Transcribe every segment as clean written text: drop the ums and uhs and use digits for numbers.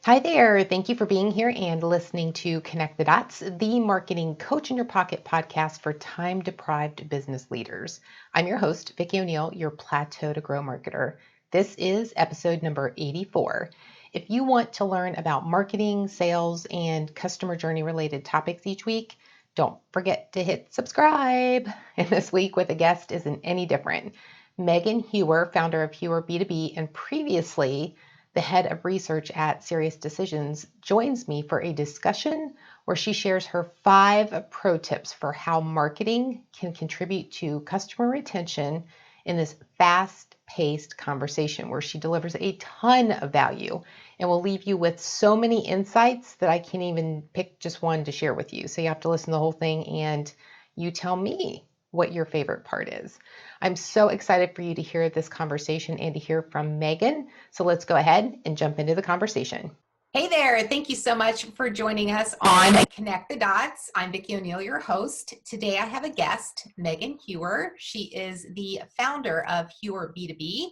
Hi there. Thank you for being here and listening to Connect the Dots, the marketing coach in your pocket podcast for time deprived business leaders. I'm your host, Vicki O'Neill, your Plateau to Grow marketer. This is episode number 84. If you want to learn about marketing, sales, and customer journey related topics each week, don't forget to hit subscribe. And this week with a guest isn't any different. Megan Heuer, founder of Heuer B2B, and previously the head of research at Sirius Decisions, joins me for a discussion where she shares her 5 pro tips for how marketing can contribute to customer retention in this fast-paced conversation where she delivers a ton of value and will leave you with so many insights that I can't even pick just one to share with you. So you have to listen to the whole thing and you tell me what your favorite part is. I'm so excited for you to hear this conversation and to hear from Megan. So let's go ahead and jump into the conversation. Hey there. Thank you so much for joining us on Connect the Dots. I'm Vicki O'Neill, your host. Today I have a guest, Megan Heuer. She is the founder of Heuer B2B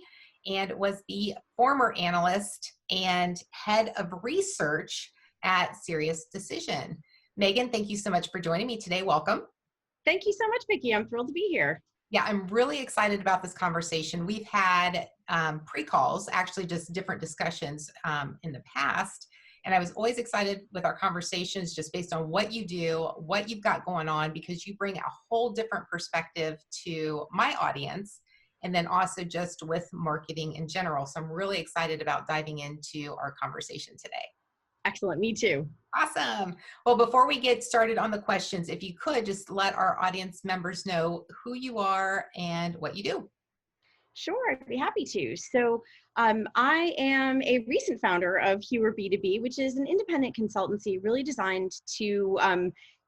and was the former analyst and head of research at Sirius Decision. Megan, thank you so much for joining me today. Welcome. Thank you so much, Vicki. I'm thrilled to be here. Yeah, I'm really excited about this conversation. We've had pre-calls, actually just different discussions in the past. And I was always excited with our conversations just based on what you do, what you've got going on, because you bring a whole different perspective to my audience. And then also just with marketing in general. So I'm really excited about diving into our conversation today. Excellent. Me too. Awesome. Well, before we get started on the questions, if you could just let our audience members know who you are and what you do. Sure, I'd be happy to. I am a recent founder of Heuer B2B, which is an independent consultancy really designed to,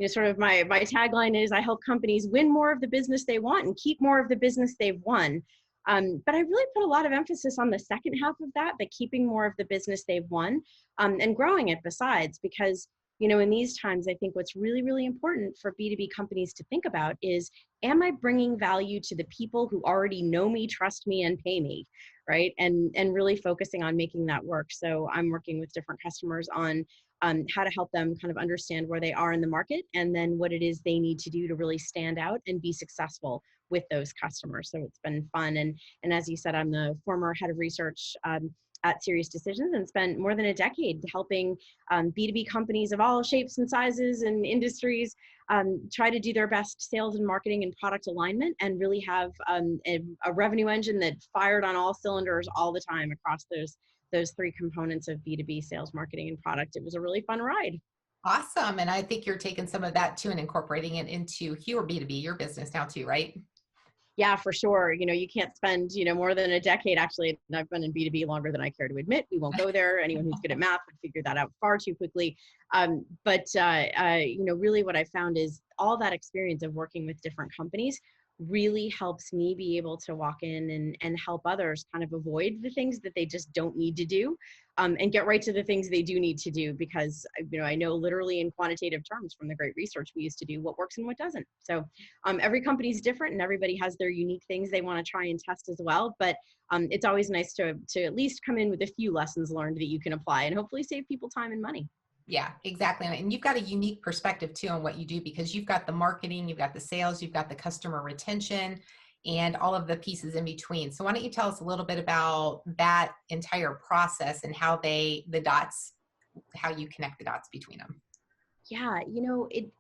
sort of my tagline is I help companies win more of the business they want and keep more of the business they've won. But I really put a lot of emphasis on the second half of that, the keeping more of the business they've won and growing it besides, because in these times, I think what's really, really important for B2B companies to think about is, am I bringing value to the people who already know me, trust me, and pay me, right? And really focusing on making that work. So I'm working with different customers on how to help them kind of understand where they are in the market and then what it is they need to do to really stand out and be successful with those customers. So it's been fun. And as you said, I'm the former head of research at Sirius Decisions and spent more than a decade helping B2B companies of all shapes and sizes and industries try to do their best sales and marketing and product alignment and really have a revenue engine that fired on all cylinders all the time across those 3 components of B2B sales, marketing, and product. It was a really fun ride. Awesome. And I think you're taking some of that too and incorporating it into Heuer B2B, your business now too, right? Yeah, for sure. You can't spend, more than a decade. Actually, I've been in B2B longer than I care to admit. We won't go there. Anyone who's good at math would figure that out far too quickly. Really what I found is all that experience of working with different companies really helps me be able to walk in and help others kind of avoid the things that they just don't need to do and get right to the things they do need to do because, I know literally in quantitative terms from the great research we used to do what works and what doesn't. So every company is different and everybody has their unique things they want to try and test as well. But it's always nice to at least come in with a few lessons learned that you can apply and hopefully save people time and money. Yeah, exactly. And you've got a unique perspective too on what you do because you've got the marketing, you've got the sales, you've got the customer retention and all of the pieces in between. So why don't you tell us a little bit about that entire process and how how you connect the dots between them? Yeah,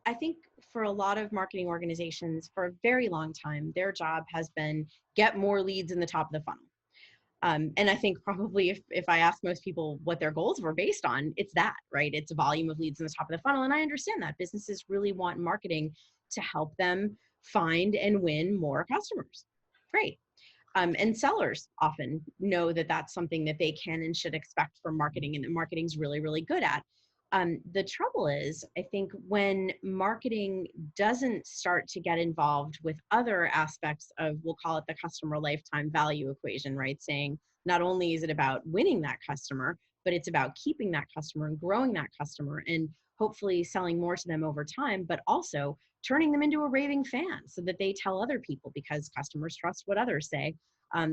I think for a lot of marketing organizations for a very long time, their job has been get more leads in the top of the funnel. And I think probably if I ask most people what their goals were based on, it's that, right? It's a volume of leads in the top of the funnel. And I understand that businesses really want marketing to help them find and win more customers. Great. And sellers often know that that's something that they can and should expect from marketing and that marketing's really, really good at. The trouble is, I think when marketing doesn't start to get involved with other aspects of, we'll call it the customer lifetime value equation, right? Saying not only is it about winning that customer, but it's about keeping that customer and growing that customer and hopefully selling more to them over time, but also turning them into a raving fan so that they tell other people because customers trust what others say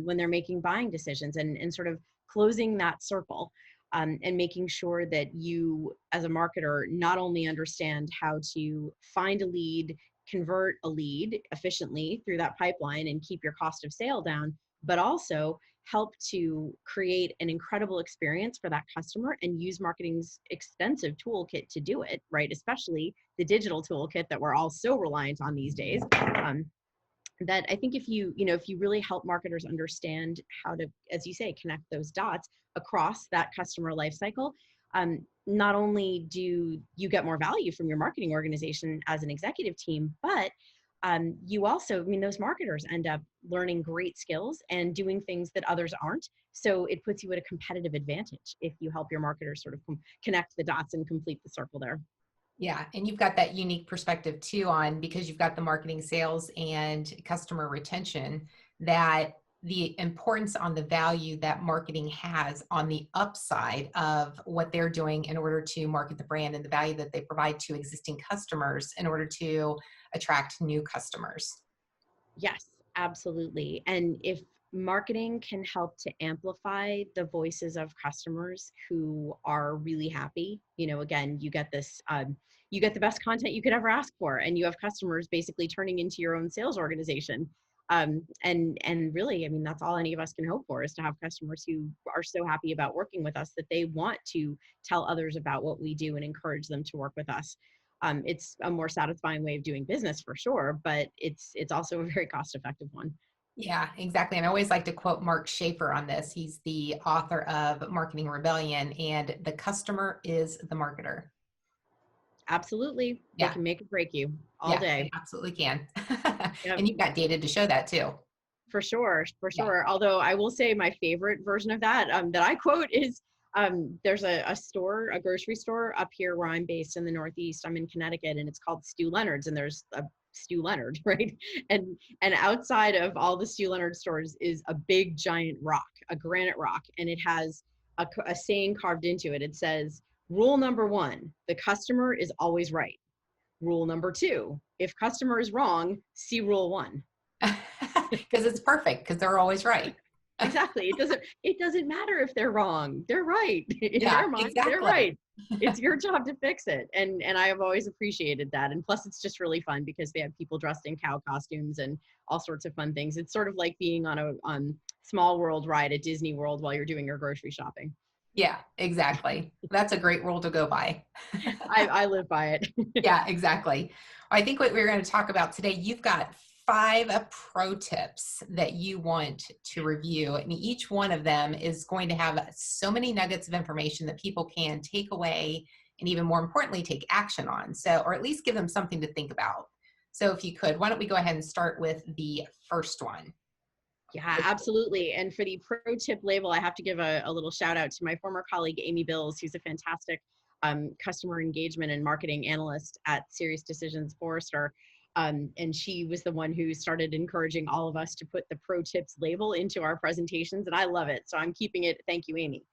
when they're making buying decisions and sort of closing that circle. and making sure that you, as a marketer, not only understand how to find a lead, convert a lead efficiently through that pipeline and keep your cost of sale down, but also help to create an incredible experience for that customer and use marketing's extensive toolkit to do it, right? Especially the digital toolkit that we're all so reliant on these days. That I think if you really help marketers understand how to, as you say, connect those dots across that customer life cycle, not only do you get more value from your marketing organization as an executive team, but you also, those marketers end up learning great skills and doing things that others aren't. So it puts you at a competitive advantage if you help your marketers sort of connect the dots and complete the circle there. Yeah, and you've got that unique perspective too on, because you've got the marketing, sales, and customer retention, that the importance on the value that marketing has on the upside of what they're doing in order to market the brand, and the value that they provide to existing customers in order to attract new customers. Yes, absolutely. And if marketing can help to amplify the voices of customers who are really happy, again, you get this, you get the best content you could ever ask for, and you have customers basically turning into your own sales organization. And really, that's all any of us can hope for, is to have customers who are so happy about working with us that they want to tell others about what we do and encourage them to work with us. It's a more satisfying way of doing business for sure, but it's also a very cost-effective one. Yeah, exactly. And I always like to quote Mark Schaefer on this. He's the author of Marketing Rebellion, and the customer is the marketer. Absolutely. They Yeah. can make or break you all Yeah, day. they absolutely can. Yep. And you've got data to show that too. For sure, for Yeah. sure. Although I will say my favorite version of that, that I quote is, there's a store, a grocery store up here where I'm based in the Northeast. I'm in Connecticut, and it's called Stu Leonard's, and there's a Stu Leonard, right? And outside of all the Stu Leonard stores is a big giant rock, a granite rock, and it has a saying carved into it. It says, "Rule number 1, the customer is always right. Rule number 2, if customer is wrong, see rule 1." Because it's perfect, because they're always right. Exactly. It doesn't matter if they're wrong. They're right. In Yeah, their mind, they're exactly. right. It's your job to fix it. And I have always appreciated that. And plus it's just really fun because they have people dressed in cow costumes and all sorts of fun things. It's sort of like being on a Small World ride at Disney World while you're doing your grocery shopping. Yeah, exactly. That's a great rule to go by. I live by it. Yeah, exactly. I think what we're going to talk about today, you've got 5 pro tips that you want to review. And each one of them is going to have so many nuggets of information that people can take away, and even more importantly, take action on. So, or at least give them something to think about. So if you could, why don't we go ahead and start with the first one? Yeah, absolutely. And for the pro tip label, I have to give a little shout out to my former colleague, Amy Bills, who's a fantastic customer engagement and marketing analyst at Sirius Decisions Forrester. And she was the one who started encouraging all of us to put the pro tips label into our presentations. And I love it. So I'm keeping it. Thank you, Amy.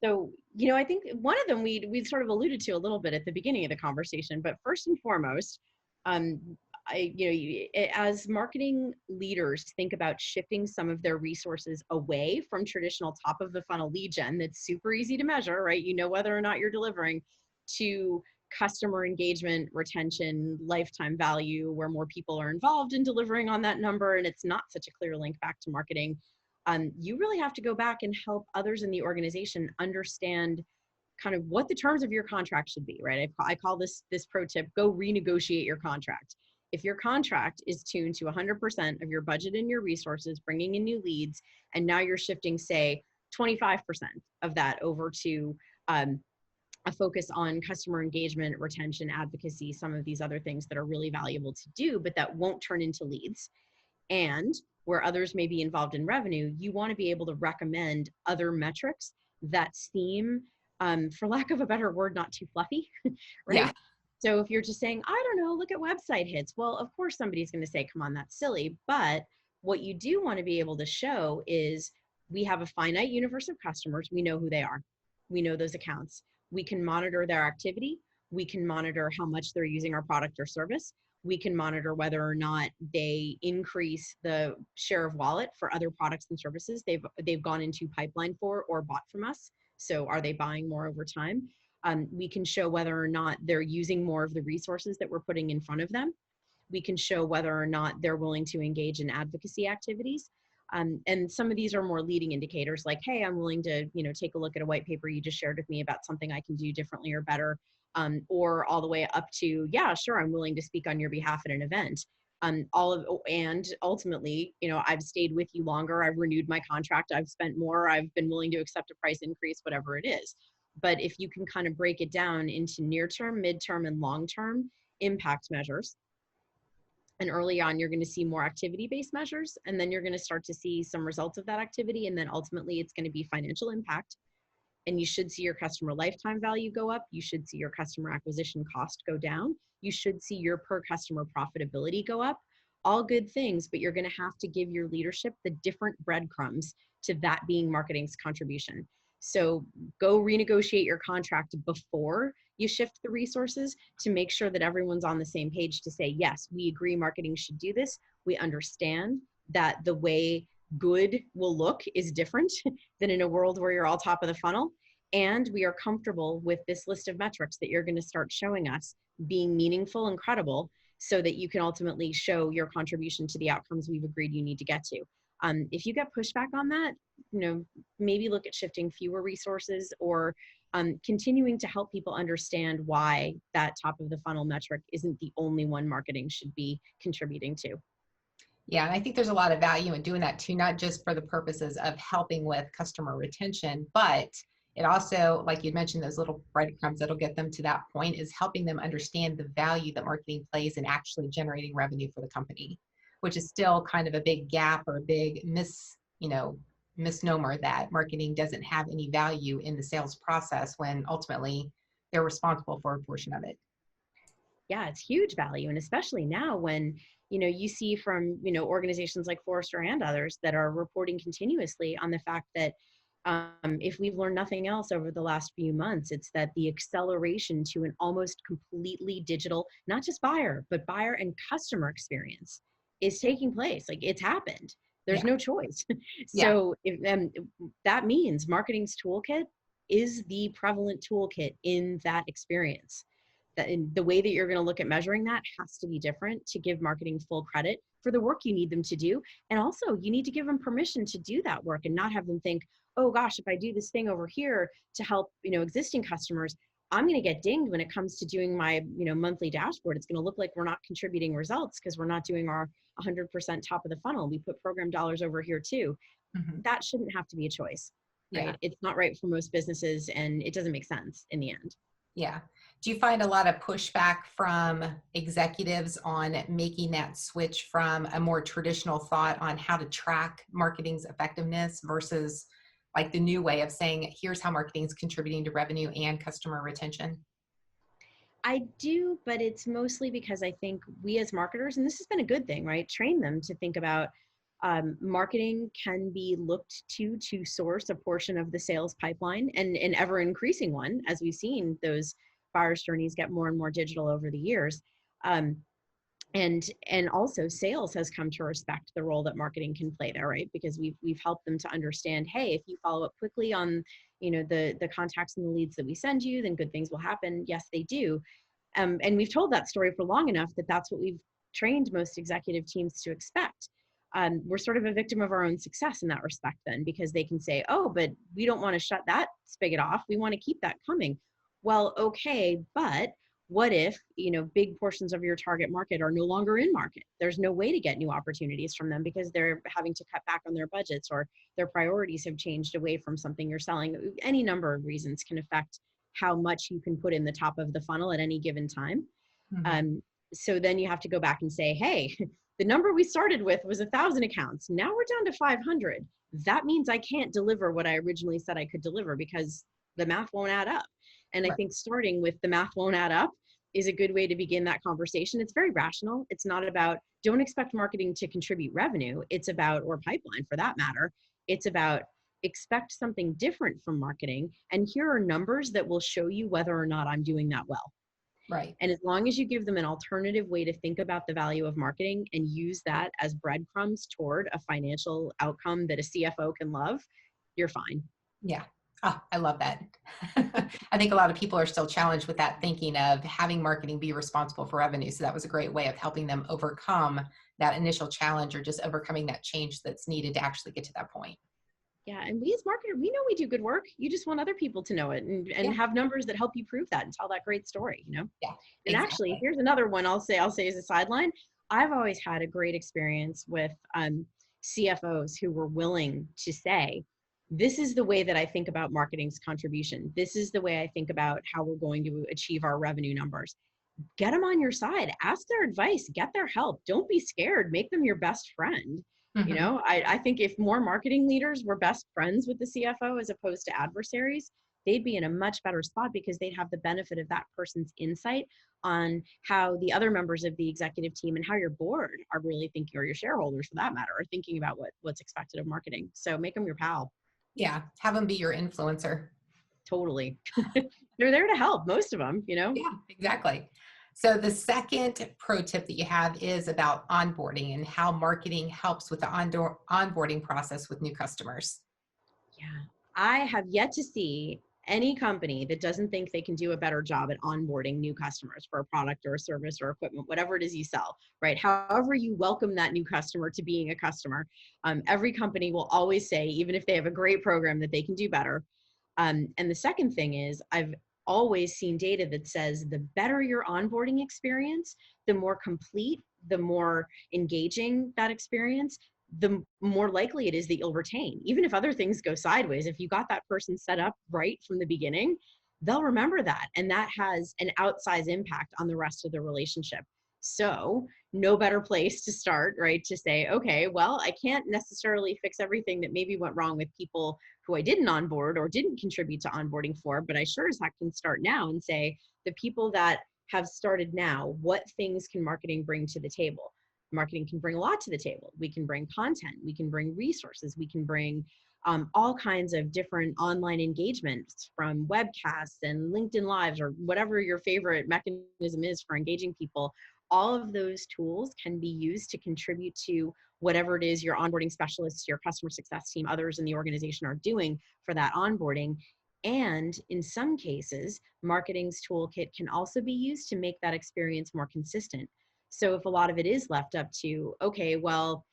So, I think one of them we sort of alluded to a little bit at the beginning of the conversation, but first and foremost, um, as marketing leaders think about shifting some of their resources away from traditional top of the funnel lead gen that's super easy to measure, right? Whether or not you're delivering, to customer engagement, retention, lifetime value, where more people are involved in delivering on that number, and it's not such a clear link back to marketing. You really have to go back and help others in the organization understand kind of what the terms of your contract should be, right? I call this pro tip, go renegotiate your contract. If your contract is tuned to 100% of your budget and your resources, bringing in new leads, and now you're shifting, say, 25% of that over to a focus on customer engagement, retention, advocacy, some of these other things that are really valuable to do, but that won't turn into leads, and where others may be involved in revenue, you want to be able to recommend other metrics that seem, for lack of a better word, not too fluffy, right? Yeah. So if you're just saying, I don't know, look at website hits, well, of course somebody's going to say, come on, that's silly. But what you do want to be able to show is we have a finite universe of customers. We know who they are. We know those accounts. We can monitor their activity. We can monitor how much they're using our product or service. We can monitor whether or not they increase the share of wallet for other products and services they've gone into pipeline for or bought from us. So are they buying more over time? We can show whether or not they're using more of the resources that we're putting in front of them. We can show whether or not they're willing to engage in advocacy activities. And some of these are more leading indicators like, hey, I'm willing to, take a look at a white paper you just shared with me about something I can do differently or better. Or all the way up to, yeah, sure, I'm willing to speak on your behalf at an event. And ultimately, I've stayed with you longer. I've renewed my contract. I've spent more. I've been willing to accept a price increase, whatever it is. But if you can kind of break it down into near term, midterm, and long term impact measures, and early on, you're going to see more activity-based measures, and then you're going to start to see some results of that activity. And then ultimately, it's going to be financial impact. And you should see your customer lifetime value go up. You should see your customer acquisition cost go down. You should see your per customer profitability go up. All good things, but you're going to have to give your leadership the different breadcrumbs to that being marketing's contribution. So go renegotiate your contract before you shift the resources to make sure that everyone's on the same page to say, yes, we agree marketing should do this. We understand that the way good will look is different than in a world where you're all top of the funnel. And we are comfortable with this list of metrics that you're going to start showing us being meaningful and credible so that you can ultimately show your contribution to the outcomes we've agreed you need to get to. If you get pushback on that, maybe look at shifting fewer resources or continuing to help people understand why that top of the funnel metric isn't the only one marketing should be contributing to. Yeah, and I think there's a lot of value in doing that too, not just for the purposes of helping with customer retention, but it also, like you mentioned, those little breadcrumbs that'll get them to that point is helping them understand the value that marketing plays in actually generating revenue for the company, which is still kind of a big gap or a big misnomer that marketing doesn't have any value in the sales process when ultimately they're responsible for a portion of it. Yeah, it's huge value. And especially now when, you see from, organizations like Forrester and others that are reporting continuously on the fact that if we've learned nothing else over the last few months, it's that the acceleration to an almost completely digital, not just buyer, but buyer and customer experience is taking place. Like it's happened. There's Yeah. no choice. Yeah. So that means marketing's toolkit is the prevalent toolkit in that experience. That in the way that you're going to look at measuring that has to be different to give marketing full credit for the work you need them to do. And also you need to give them permission to do that work and not have them think, oh gosh, if I do this thing over here to help, existing customers, I'm going to get dinged when it comes to doing my, monthly dashboard. It's going to look like we're not contributing results because we're not doing our 100% top of the funnel. We put program dollars over here too. Mm-hmm. That shouldn't have to be a choice, right? Yeah. It's not right for most businesses and it doesn't make sense in the end. Yeah. Do you find a lot of pushback from executives on making that switch from a more traditional thought on how to track marketing's effectiveness versus like the new way of saying, here's how marketing is contributing to revenue and customer retention? I do, but it's mostly because I think we as marketers, and this has been a good thing, right? Train them to think about marketing can be looked to source a portion of the sales pipeline and an ever increasing one, as we've seen those buyer's journeys get more and more digital over the years. Um, and also sales has come to respect the role that marketing can play there, right? Because we've helped them to understand, hey, if you follow up quickly on the contacts and the leads that we send you, then good things will happen. Yes, they do. And we've told that story for long enough that that's what we've trained most executive teams to expect. We're sort of a victim of our own success in that respect then, because they can say, oh, but we don't want to shut that spigot off. We want to keep that coming. Well, okay, but what if, big portions of your target market are no longer in market? There's no way to get new opportunities from them because they're having to cut back on their budgets or their priorities have changed away from something you're selling. Any number of reasons can affect how much you can put in the top of the funnel at any given time. Mm-hmm. So then you have to go back and say, hey, the number we started with was 1,000 accounts. Now we're down to 500. That means I can't deliver what I originally said I could deliver because the math won't add up. And I think starting with the math won't add up is a good way to begin that conversation. It's very rational. It's not about, don't expect marketing to contribute revenue. It's about, or pipeline for that matter. It's about expect something different from marketing. And here are numbers that will show you whether or not I'm doing that well. Right. And as long as you give them an alternative way to think about the value of marketing and use that as breadcrumbs toward a financial outcome that a CFO can love, you're fine. Yeah. Oh, I love that. I think a lot of people are still challenged with that thinking of having marketing be responsible for revenue. So that was a great way of helping them overcome that initial challenge or just overcoming that change that's needed to actually get to that point. Yeah, and we as marketers, we know we do good work. You just want other people to know it and Yeah. have numbers that help you prove that and tell that great story, you know? Yeah, And actually, exactly. here's another one I'll say as a sideline. I've always had a great experience with CFOs who were willing to say, this is the way that I think about marketing's contribution. This is the way I think about how we're going to achieve our revenue numbers. Get them on your side, ask their advice, get their help. Don't be scared, make them your best friend. You Hmm. know, I think if more marketing leaders were best friends with the CFO as opposed to adversaries, they'd be in a much better spot because they'd have the benefit of that person's insight on how the other members of the executive team and how your board are really thinking, or your shareholders for that matter, are thinking about what's expected of marketing. So make them your pal. Yeah, have them be your influencer. Totally. They're there to help, most of them, you know? Yeah, exactly. So the second pro tip that you have is about onboarding and how marketing helps with the onboarding process with new customers. Yeah. I have yet to see any company that doesn't think they can do a better job at onboarding new customers for a product or a service or equipment, whatever it is you sell, right? However, you welcome that new customer to being a customer. Every company will always say, even if they have a great program, that they can do better. And the second thing is, I've always seen data that says the better your onboarding experience, the more complete, the more engaging that experience, the more likely it is that you'll retain. Even if other things go sideways, if you got that person set up right from the beginning, they'll remember that. And that has an outsized impact on the rest of the relationship. So, no better place to start, right? To say, okay, well, I can't necessarily fix everything that maybe went wrong with people who I didn't onboard or didn't contribute to onboarding for, but I sure as heck can start now and say, the people that have started now, what things can marketing bring to the table? Marketing can bring a lot to the table. We can bring content, we can bring resources, we can bring all kinds of different online engagements from webcasts and LinkedIn Lives or whatever your favorite mechanism is for engaging people. All of those tools can be used to contribute to whatever it is your onboarding specialists, your customer success team, others in the organization are doing for that onboarding. And in some cases, marketing's toolkit can also be used to make that experience more consistent. So if a lot of it is left up to, okay, well,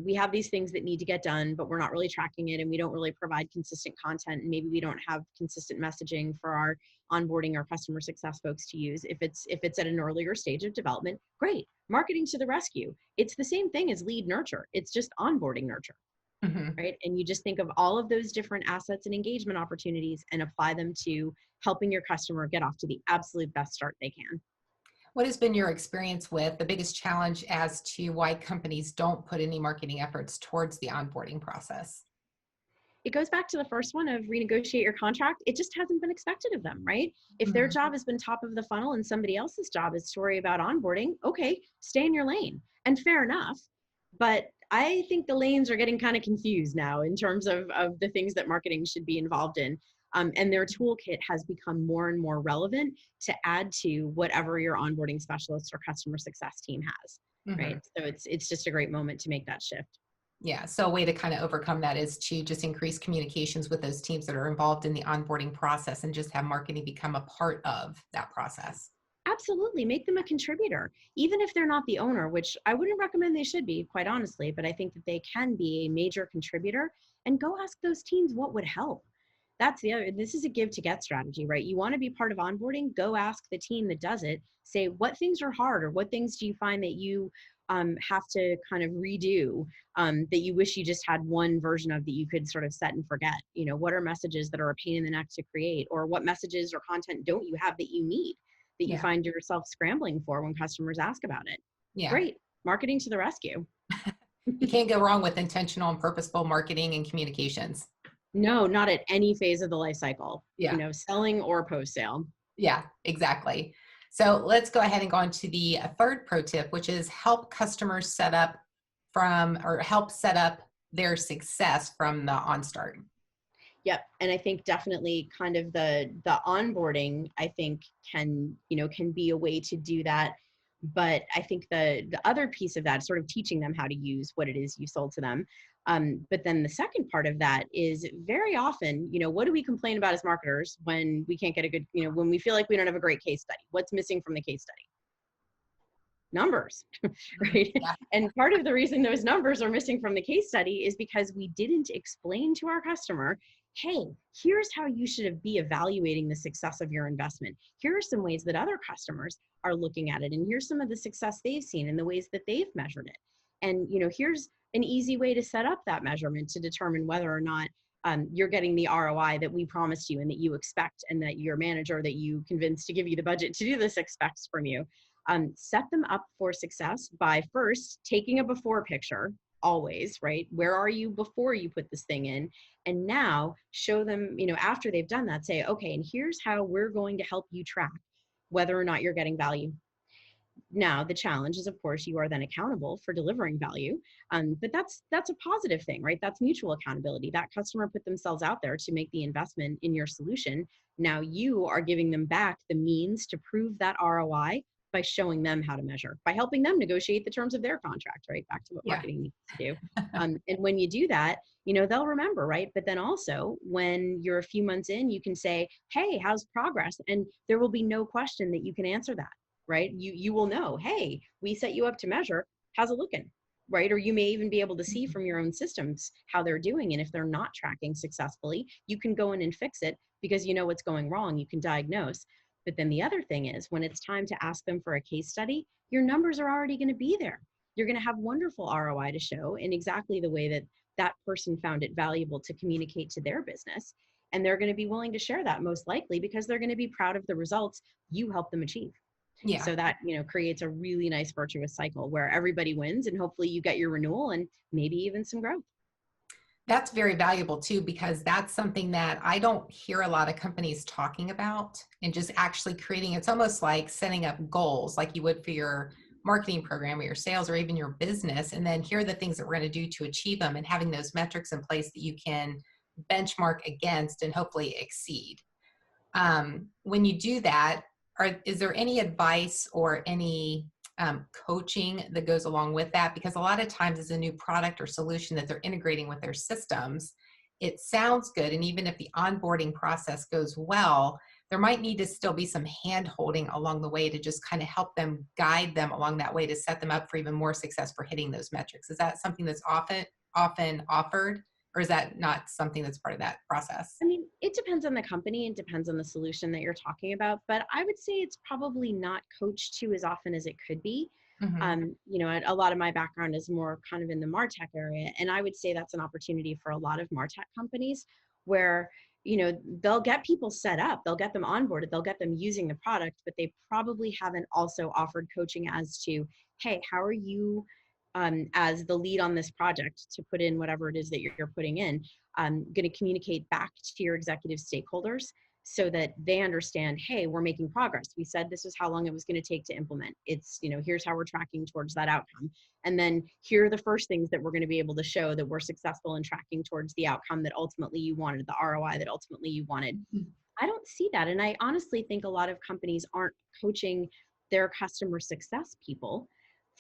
we have these things that need to get done, but we're not really tracking it and we don't really provide consistent content. And maybe we don't have consistent messaging for our onboarding our customer success folks to use. If it's at an earlier stage of development, great. Marketing to the rescue. It's the same thing as lead nurture. It's just onboarding nurture, Hmm. right? And you just think of all of those different assets and engagement opportunities and apply them to helping your customer get off to the absolute best start they can. What has been your experience with the biggest challenge as to why companies don't put any marketing efforts towards the onboarding process? It goes back to the first one of renegotiate your contract. It just hasn't been expected of them, right? If their Mhm. job has been top of the funnel and somebody else's job is to worry about onboarding, okay, stay in your lane. And fair enough. But I think the lanes are getting kind of confused now in terms of the things that marketing should be involved in. And their toolkit has become more and more relevant to add to whatever your onboarding specialist or customer success team has, right? Mhm. So it's just a great moment to make that shift. Yeah, so a way to kind of overcome that is to just increase communications with those teams that are involved in the onboarding process and just have marketing become a part of that process. Absolutely. Make them a contributor, even if they're not the owner, which I wouldn't recommend they should be, quite honestly, but I think that they can be a major contributor and go ask those teams what would help. That's the other, this is a give to get strategy, right? You want to be part of onboarding, go ask the team that does it, say, what things are hard or what things do you find that you have to kind of redo that you wish you just had one version of that you could sort of set and forget? You know, what are messages that are a pain in the neck to create, or what messages or content don't you have that you need? That you Yeah. find yourself scrambling for when customers ask about it. Yeah. Great. Marketing to the rescue. You can't go wrong with intentional and purposeful marketing and communications. No, not at any phase of the life cycle, you Yeah. know, selling or post sale. Yeah, exactly. So let's go ahead and go on to the third pro tip, which is help customers set up from or help set up their success from the onstart. Yep. And I think definitely kind of the onboarding, I think can be a way to do that. But I think the other piece of that, sort of teaching them how to use what it is you sold to them, But then the second part of that is very often, what do we complain about as marketers when we can't get a good, when we feel like we don't have a great case study? What's missing from the case study? Numbers, right? Yeah. And part of the reason those numbers are missing from the case study is because we didn't explain to our customer, hey, here's how you should be evaluating the success of your investment. Here are some ways that other customers are looking at it, and here's some of the success they've seen and the ways that they've measured it. And here's an easy way to set up that measurement to determine whether or not you're getting the ROI that we promised you and that you expect, and that your manager that you convinced to give you the budget to do this expects from you. Set them up for success by first taking a before picture, always, right? Where are you before you put this thing in? And now show them, after they've done that, say, okay, and here's how we're going to help you track whether or not you're getting value. Now, the challenge is, of course, you are then accountable for delivering value. But that's a positive thing, right? That's mutual accountability. That customer put themselves out there to make the investment in your solution. Now you are giving them back the means to prove that ROI by showing them how to measure, by helping them negotiate the terms of their contract, right? Back to what marketing needs to do. And when you do that, they'll remember, right? But then also when you're a few months in, you can say, hey, how's progress? And there will be no question that you can answer that, right? You will know, hey, we set you up to measure, how's it looking, right? Or you may even be able to see from your own systems how they're doing. And if they're not tracking successfully, you can go in and fix it because you know what's going wrong, you can diagnose. But then the other thing is, when it's time to ask them for a case study, your numbers are already going to be there. You're going to have wonderful ROI to show in exactly the way that that person found it valuable to communicate to their business. And they're going to be willing to share that, most likely because they're going to be proud of the results you helped them achieve. Yeah. So that, creates a really nice virtuous cycle where everybody wins, and hopefully you get your renewal and maybe even some growth. That's very valuable too, because that's something that I don't hear a lot of companies talking about, and just actually creating, it's almost like setting up goals like you would for your marketing program or your sales or even your business. And then here are the things that we're going to do to achieve them, and having those metrics in place that you can benchmark against and hopefully exceed. When you do that, is there any advice or any coaching that goes along with that? Because a lot of times as a new product or solution that they're integrating with their systems, it sounds good. And even if the onboarding process goes well, there might need to still be some hand holding along the way to just kind of help them, guide them along that way to set them up for even more success for hitting those metrics. Is that something that's often offered? Or is that not something that's part of that process? I mean, it depends on the company and depends on the solution that you're talking about, but I would say it's probably not coached to as often as it could be. Mm-hmm. A lot of my background is more kind of in the MarTech area, and I would say that's an opportunity for a lot of MarTech companies where, they'll get people set up, they'll get them onboarded, they'll get them using the product, but they probably haven't also offered coaching as to, hey, how are you as the lead on this project to put in whatever it is that you're putting in, going to communicate back to your executive stakeholders so that they understand, hey, we're making progress. We said this is how long it was going to take to implement. It's, here's how we're tracking towards that outcome. And then here are the first things that we're going to be able to show that we're successful in tracking towards the outcome that ultimately you wanted, the ROI that ultimately you wanted. Mm-hmm. I don't see that. And I honestly think a lot of companies aren't coaching their customer success people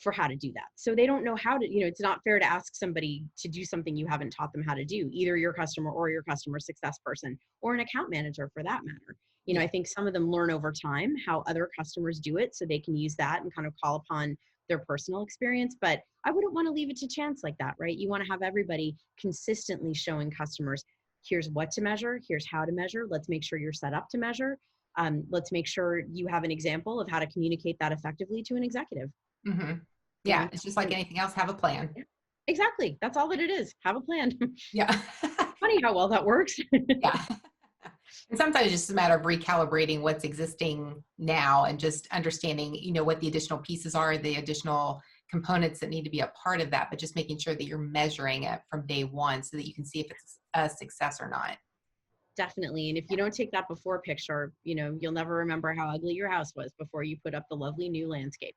for how to do that. So they don't know how to, it's not fair to ask somebody to do something you haven't taught them how to do, either your customer or your customer success person or an account manager for that matter. I think some of them learn over time how other customers do it so they can use that and kind of call upon their personal experience. But I wouldn't want to leave it to chance like that, right? You want to have everybody consistently showing customers, here's what to measure, here's how to measure. Let's make sure you're set up to measure. Let's make sure you have an example of how to communicate that effectively to an executive. Mm-hmm. Yeah, it's just like anything else, have a plan. Yeah, exactly. That's all that it is. Have a plan. Yeah. Funny how well that works. Yeah. And sometimes it's just a matter of recalibrating what's existing now and just understanding, what the additional pieces are, the additional components that need to be a part of that, but just making sure that you're measuring it from day one so that you can see if it's a success or not. Definitely. And if you don't take that before picture, you'll never remember how ugly your house was before you put up the lovely new landscaping.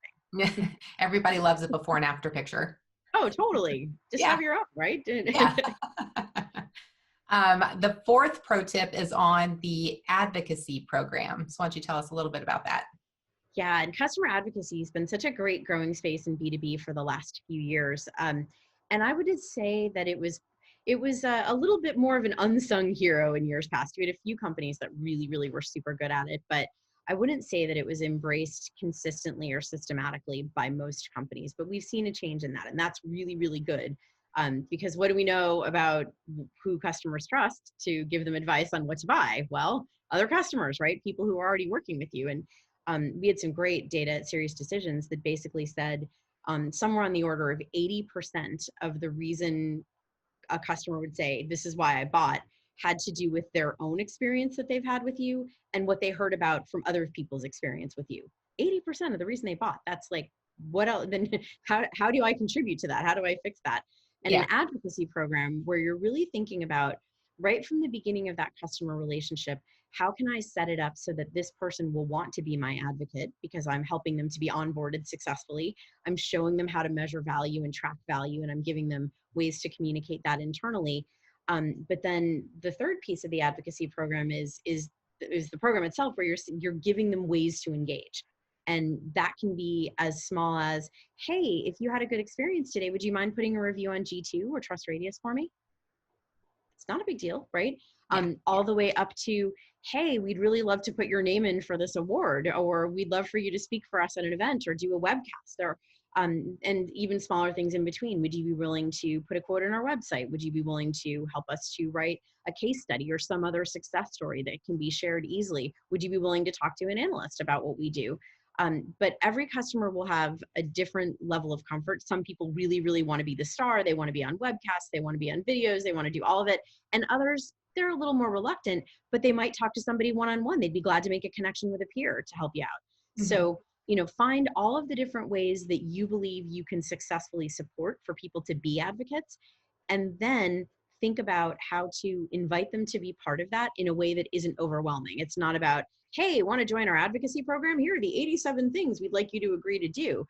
Everybody loves a before and after picture. Oh, totally. Just have your own, right? Yeah. The fourth pro tip is on the advocacy program. So why don't you tell us a little bit about that? Yeah, and customer advocacy has been such a great growing space in B2B for the last few years. And I would say that it was a little bit more of an unsung hero in years past. We had a few companies that really, really were super good at it, but I wouldn't say that it was embraced consistently or systematically by most companies. But we've seen a change in that, and that's really, really good. Because what do we know about who customers trust to give them advice on what to buy? Well, other customers, right? People who are already working with you. And we had some great data at Sirius Decisions that basically said somewhere on the order of 80% of the reason a customer would say, "This is why I bought," had to do with their own experience that they've had with you and what they heard about from other people's experience with you. 80% of the reason they bought. That's like, what else? Then how do I contribute to that? How do I fix that? And an Yeah. advocacy program where you're really thinking about right from the beginning of that customer relationship, how can I set it up so that this person will want to be my advocate because I'm helping them to be onboarded successfully. I'm showing them how to measure value and track value, and I'm giving them ways to communicate that internally. But then the third piece of the advocacy program is the program itself, where you're giving them ways to engage. And that can be as small as, hey, if you had a good experience today, would you mind putting a review on G2 or Trust Radius for me? It's not a big deal, right? Yeah. All the way up to, hey, we'd really love to put your name in for this award, or we'd love for you to speak for us at an event or do a webcast, or and even smaller things in between. Would you be willing to put a quote on our website? Would you be willing to help us to write a case study or some other success story that can be shared easily? Would you be willing to talk to an analyst about what we do? But every customer will have a different level of comfort. Some people really, really want to be the star. They want to be on webcasts. They want to be on videos. They want to do all of it. And others, they're a little more reluctant, but they might talk to somebody one-on-one. They'd be glad to make a connection with a peer to help you out. Mhm. So, find all of the different ways that you believe you can successfully support for people to be advocates, and then think about how to invite them to be part of that in a way that isn't overwhelming. It's not about, hey, want to join our advocacy program? Here are the 87 things we'd like you to agree to do.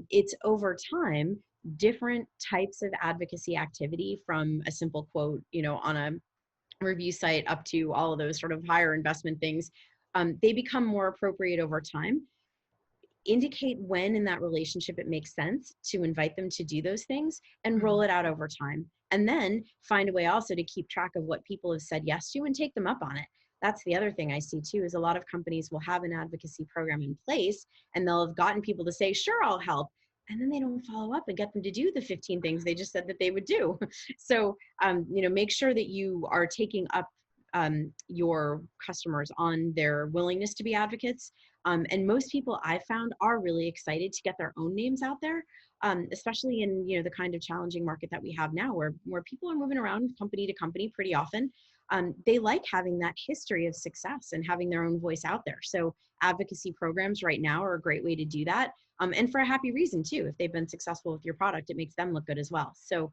It's over time, different types of advocacy activity, from a simple quote, on a review site, up to all of those sort of higher investment things. They become more appropriate over time. Indicate when in that relationship it makes sense to invite them to do those things, and roll Mhm. it out over time. And then find a way also to keep track of what people have said yes to and take them up on it. That's the other thing I see too, is a lot of companies will have an advocacy program in place and they'll have gotten people to say, sure, I'll help. And then they don't follow up and get them to do the 15 things they just said that they would do. So, make sure that you are taking up your customers on their willingness to be advocates. And most people I found are really excited to get their own names out there, especially in the kind of challenging market that we have now, where people are moving around company to company pretty often. They like having that history of success and having their own voice out there. So advocacy programs right now are a great way to do that, and for a happy reason too. If they've been successful with your product, it makes them look good as well. So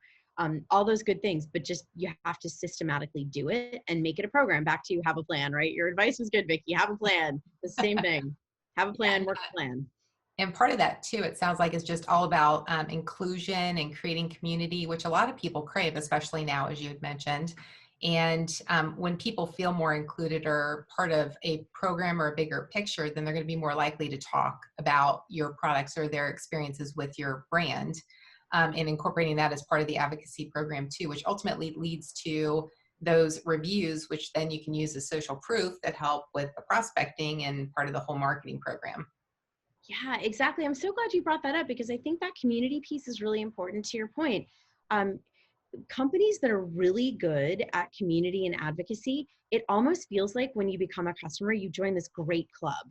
all those good things, but just you have to systematically do it and make it a program. Back to have a plan, right? Your advice was good, Vicki. Have a plan. The same thing. Have a plan, Yeah. work the plan. And part of that too, it sounds like, is just all about inclusion and creating community, which a lot of people crave, especially now, as you had mentioned. And when people feel more included or part of a program or a bigger picture, then they're going to be more likely to talk about your products or their experiences with your brand, and incorporating that as part of the advocacy program too, which ultimately leads to those reviews, which then you can use as social proof that help with the prospecting and part of the whole marketing program. Yeah, exactly. I'm so glad you brought that up, because I think that community piece is really important to your point. Um, Companies that are really good at community and advocacy, it almost feels like when you become a customer, you join this great club.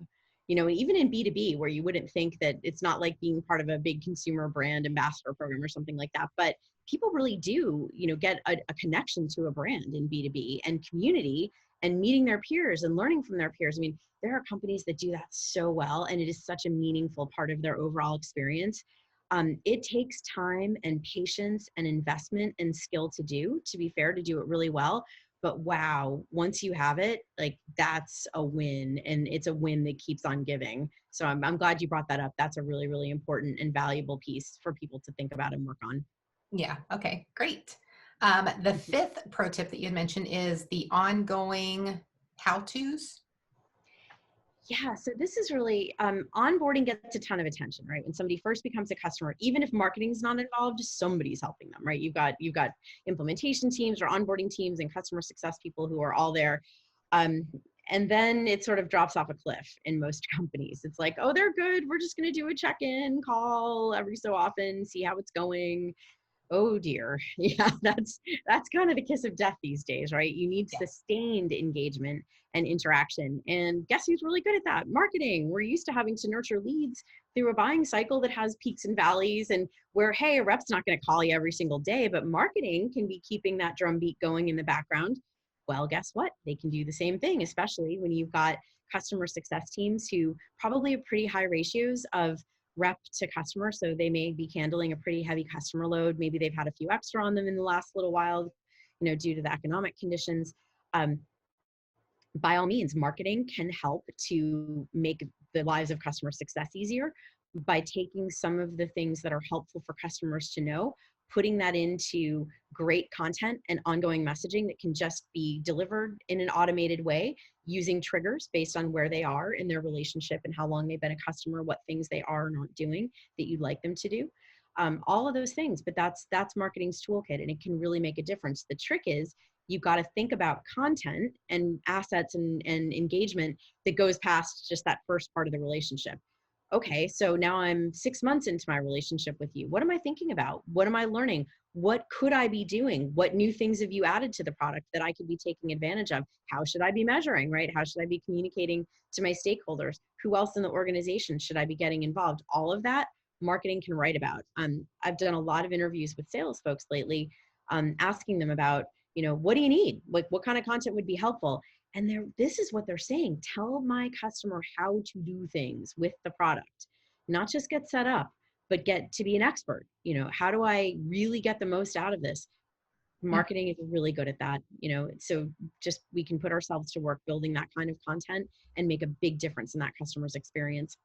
Even in B2B, where you wouldn't think that, it's not like being part of a big consumer brand ambassador program or something like that, but people really do, get a connection to a brand in B2B and community, and meeting their peers and learning from their peers. I mean, there are companies that do that so well, and it is such a meaningful part of their overall experience. It takes time and patience and investment and skill to do, to be fair, to do it really well. But wow, once you have it, like, that's a win, and it's a win that keeps on giving. So I'm glad you brought that up. That's a really, really important and valuable piece for people to think about and work on. Yeah. Okay. Great. The fifth pro tip that you had mentioned is the ongoing how-tos. Yeah, so this is really onboarding gets a ton of attention, right? When somebody first becomes a customer, even if marketing's not involved, somebody's helping them, right? You've got implementation teams or onboarding teams and customer success people who are all there. Um, and then it sort of drops off a cliff in most companies. It's like, oh, they're good. We're just going to do a check-in call every so often, see how it's going. Oh dear. Yeah, that's kind of the kiss of death these days, right? You need Yeah. sustained engagement and interaction. And guess who's really good at that? Marketing. We're used to having to nurture leads through a buying cycle that has peaks and valleys, and where, hey, a rep's not going to call you every single day, but marketing can be keeping that drumbeat going in the background. Well, guess what? They can do the same thing, especially when you've got customer success teams who probably have pretty high ratios of rep to customer. So they may be handling a pretty heavy customer load. Maybe they've had a few extra on them in the last little while, due to the economic conditions. Um, by all means, marketing can help to make the lives of customer success easier by taking some of the things that are helpful for customers to know, putting that into great content and ongoing messaging that can just be delivered in an automated way using triggers based on where they are in their relationship and how long they've been a customer, what things they are not doing that you'd like them to do. All of those things, but that's marketing's toolkit, and it can really make a difference. The trick is you've got to think about content and assets and engagement that goes past just that first part of the relationship. Okay, so now I'm 6 months into my relationship with you. What am I thinking about? What am I learning? What could I be doing? What new things have you added to the product that I could be taking advantage of? How should I be measuring, right? How should I be communicating to my stakeholders? Who else in the organization should I be getting involved? All of that marketing can write about. I've done a lot of interviews with sales folks lately, asking them about, what do you need? Like, what kind of content would be helpful? And this is what they're saying. Tell my customer how to do things with the product, not just get set up, but get to be an expert. How do I really get the most out of this? Marketing is really good at that, so just we can put ourselves to work building that kind of content and make a big difference in that customer's experience.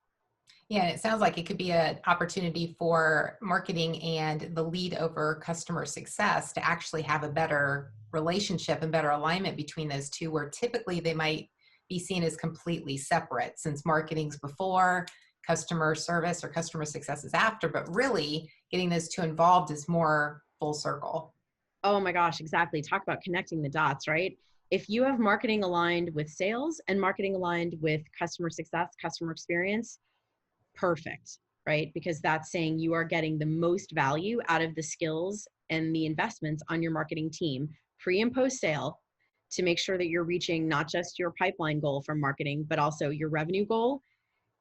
Yeah, and it sounds like it could be an opportunity for marketing and the lead over customer success to actually have a better relationship and better alignment between those two, where typically they might be seen as completely separate, since marketing's before, customer service or customer success is after, but really getting those two involved is more full circle. Oh my gosh, exactly. Talk about connecting the dots, right? If you have marketing aligned with sales and marketing aligned with customer success, customer experience, perfect, right? Because that's saying you are getting the most value out of the skills and the investments on your marketing team, pre and post sale, to make sure that you're reaching not just your pipeline goal from marketing, but also your revenue goal,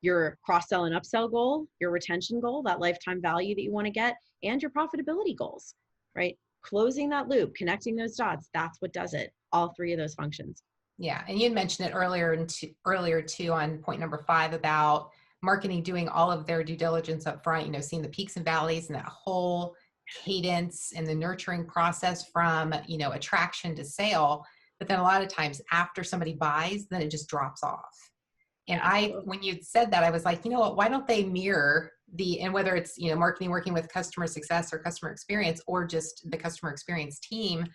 your cross sell and upsell goal, your retention goal, that lifetime value that you want to get, and your profitability goals, right? Closing that loop, connecting those dots, that's what does it. All three of those functions. Yeah, and you had mentioned it earlier too on point number 5 about marketing doing all of their due diligence up front, seeing the peaks and valleys and that whole cadence and the nurturing process from, attraction to sale. But then a lot of times after somebody buys, then it just drops off. And Absolutely. when you said that, I was like, you know what, why don't they mirror and whether it's, marketing working with customer success or customer experience, or just the customer experience team,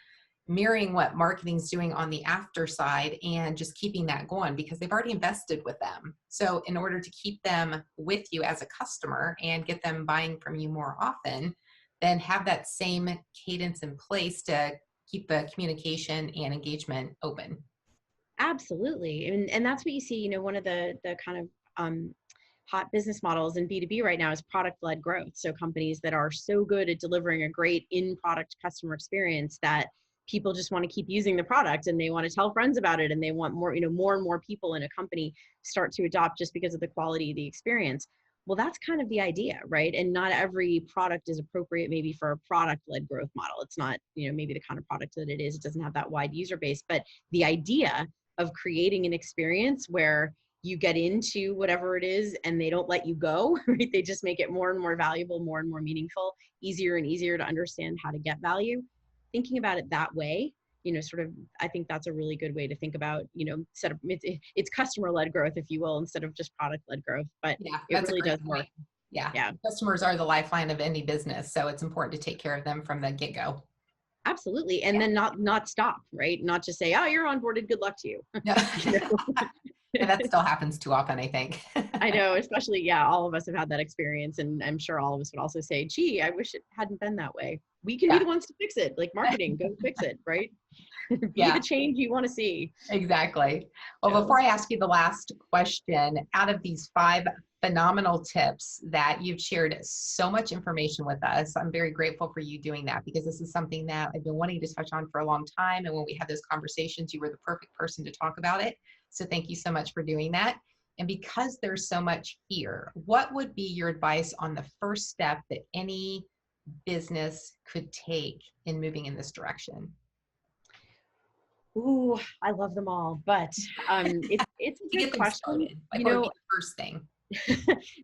mirroring what marketing's doing on the after side and just keeping that going, because they've already invested with them. So in order to keep them with you as a customer and get them buying from you more often, then have that same cadence in place to keep the communication and engagement open. Absolutely. And that's what you see, one of the kind of hot business models in B2B right now is product-led growth. So companies that are so good at delivering a great in-product customer experience that people just want to keep using the product and they want to tell friends about it, and they want more, more and more people in a company start to adopt just because of the quality of the experience. Well, that's kind of the idea, right? And not every product is appropriate maybe for a product-led growth model. It's not, maybe the kind of product that it is, it doesn't have that wide user base, but the idea of creating an experience where you get into whatever it is and they don't let you go, right? They just make it more and more valuable, more and more meaningful, easier and easier to understand how to get value. Thinking about it that way, sort of, I think that's a really good way to think about, it's customer-led growth, if you will, instead of just product-led growth, but Yeah, it that's a really great does work. point. Yeah, Yeah, customers are the lifeline of any business, so it's important to take care of them from the get-go. absolutely. And Yeah. then not stop, right? Not just say, oh, you're onboarded, good luck to you. No. You know? And that still happens too often, I think. I know, especially, yeah, all of us have had that experience. And I'm sure all of us would also say, gee, I wish it hadn't been that way. We can be Yeah. the ones to fix it, like marketing, go fix it, right? Be the Yeah. change you want to see. Exactly. Well, So, before I ask you the last question, out of these 5 phenomenal tips that you've shared so much information with us, I'm very grateful for you doing that, because this is something that I've been wanting to touch on for a long time. And when we had those conversations, you were the perfect person to talk about it. So thank you so much for doing that. And because there's so much here, what would be your advice on the first step that any business could take in moving in this direction? ooh, I love them all, but it's a To good get them question. started, like what would be the first thing?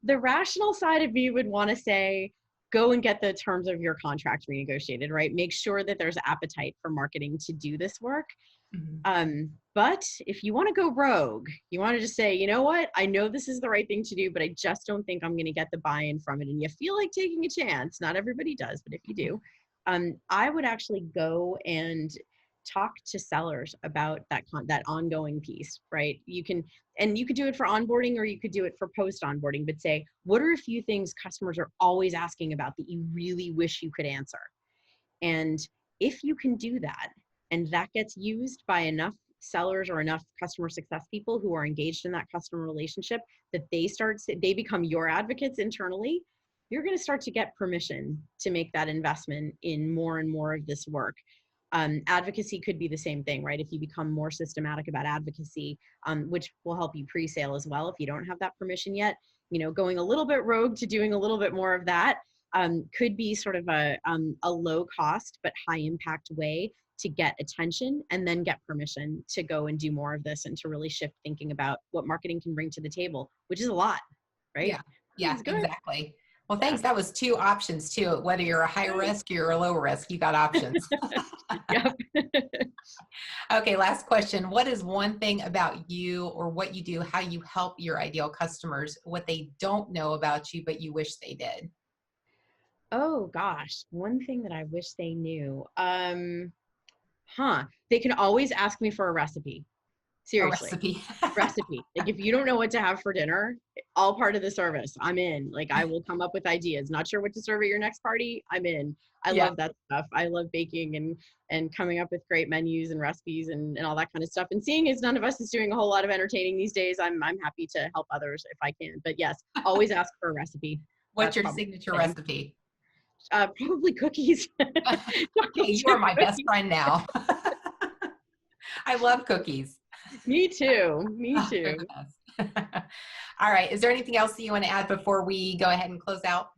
The rational side of me would want to say, go and get the terms of your contract renegotiated, right? Make sure that there's appetite for marketing to do this work. Mhm. But if you want to go rogue, you want to just say, you know what, I know this is the right thing to do, but I just don't think I'm going to get the buy-in from it. And you feel like taking a chance. Not everybody does, but if you do, I would actually go and talk to sellers about that ongoing piece, right? You could do it for onboarding, or you could do it for post onboarding, but say, what are a few things customers are always asking about that you really wish you could answer? And if you can do that, and that gets used by enough sellers or enough customer success people who are engaged in that customer relationship, that they become your advocates internally, you're going to start to get permission to make that investment in more and more of this work. Advocacy could be the same thing, right? If you become more systematic about advocacy, which will help you pre-sale as well if you don't have that permission yet, going a little bit rogue to doing a little bit more of that, could be sort of a low cost but high impact way to get attention and then get permission to go and do more of this, and to really shift thinking about what marketing can bring to the table, which is a lot, right? Yeah, yeah, It's good. exactly. Well, Yeah. thanks. That was 2 options too. Whether you're a high risk or you're a low risk, you got options. Yep. Okay, last question. What is one thing about you, or what you do, how you help your ideal customers, what they don't know about you, but you wish they did? Oh gosh, one thing that I wish they knew. They can always ask me for a recipe. A Seriously. recipe. Recipe. Like if you don't know what to have for dinner, all part of the service, I'm in. Like I will come up with ideas. Not sure what to serve at your next party, I'm in. I Yeah. love that stuff. I love baking and coming up with great menus and recipes and all that kind of stuff. And seeing as none of us is doing a whole lot of entertaining these days, I'm happy to help others if I can. But yes, always ask for a recipe. What's That's your probably signature the thing. recipe? Probably cookies. Okay, Chocolate you are chip my best cookies. friend now. I love cookies. Me too. Me Oh, they're too. the best. All right. Is there anything else that you want to add before we go ahead and close out?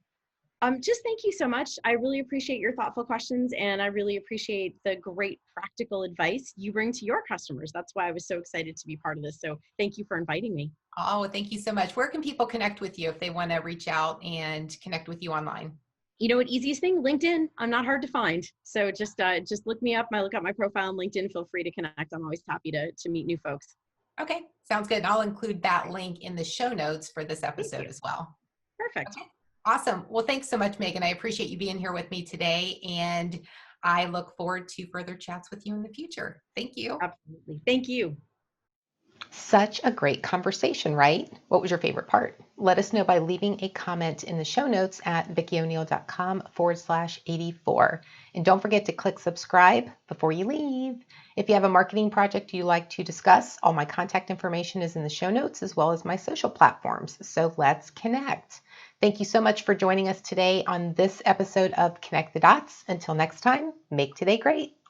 Just thank you so much. I really appreciate your thoughtful questions, and I really appreciate the great practical advice you bring to your customers. That's why I was so excited to be part of this. So thank you for inviting me. Oh, thank you so much. Where can people connect with you if they want to reach out and connect with you online? You know what? Easiest thing, LinkedIn. I'm not hard to find. So just look me up. Look up my profile on LinkedIn. Feel free to connect. I'm always happy to meet new folks. Okay, sounds good. And I'll include that link in the show notes for this Thank episode you. as well. Perfect. Okay, awesome. Well, thanks so much, Megan. I appreciate you being here with me today, and I look forward to further chats with you in the future. Thank you. Absolutely. Thank you. Such a great conversation, right? What was your favorite part? Let us know by leaving a comment in the show notes at vickyoneil.com/84. And don't forget to click subscribe before you leave. If you have a marketing project you'd like to discuss, all my contact information is in the show notes, as well as my social platforms. So let's connect. Thank you so much for joining us today on this episode of Connect the Dots. Until next time, make today great.